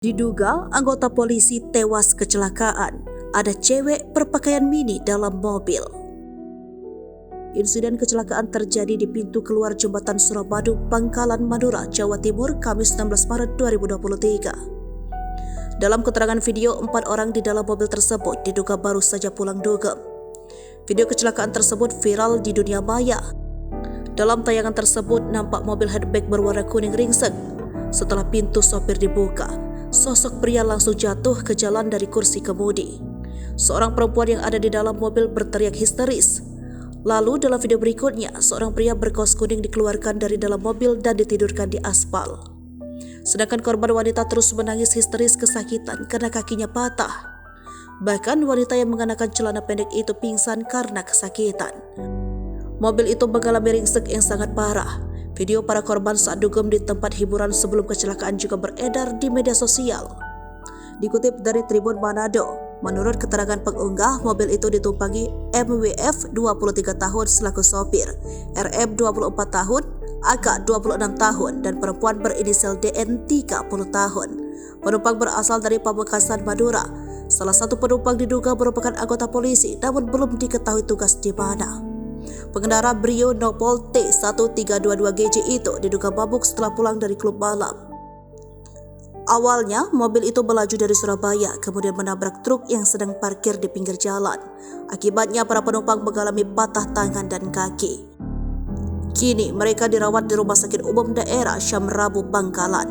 Diduga anggota polisi tewas kecelakaan. Ada cewek berpakaian mini dalam mobil. Insiden kecelakaan terjadi di pintu keluar jembatan Suramadu, Bangkalan, Madura, Jawa Timur, Kamis 16 Maret 2023. Dalam keterangan video, 4 orang di dalam mobil tersebut diduga baru saja pulang dugem. Video kecelakaan tersebut viral di dunia maya. Dalam tayangan tersebut, nampak mobil hatchback berwarna kuning ringsek. Setelah pintu sopir dibuka, sosok pria langsung jatuh ke jalan dari kursi kemudi. Seorang perempuan yang ada di dalam mobil berteriak histeris. Lalu dalam video berikutnya, seorang pria berkaos kuning dikeluarkan dari dalam mobil dan ditidurkan di aspal. Sedangkan korban wanita terus menangis histeris kesakitan karena kakinya patah. Bahkan wanita yang mengenakan celana pendek itu pingsan karena kesakitan. Mobil itu mengalami ringsek yang sangat parah. Video para korban saat dugem di tempat hiburan sebelum kecelakaan juga beredar di media sosial. Dikutip dari Tribun Manado, menurut keterangan pengunggah, mobil itu ditumpangi MWF 23 tahun selaku sopir, RM 24 tahun, AK 26 tahun, dan perempuan berinisial DN 30 tahun. Penumpang berasal dari Pamekasan, Madura. Salah satu penumpang diduga merupakan anggota polisi, namun belum diketahui tugas di mana. Pengendara Brio Nopol T1322GJ itu diduga mabuk setelah pulang dari klub malam. Awalnya, mobil itu melaju dari Surabaya, kemudian menabrak truk yang sedang parkir di pinggir jalan. Akibatnya, para penumpang mengalami patah tangan dan kaki. Kini, mereka dirawat di Rumah Sakit Umum Daerah Syamrabu, Bangkalan.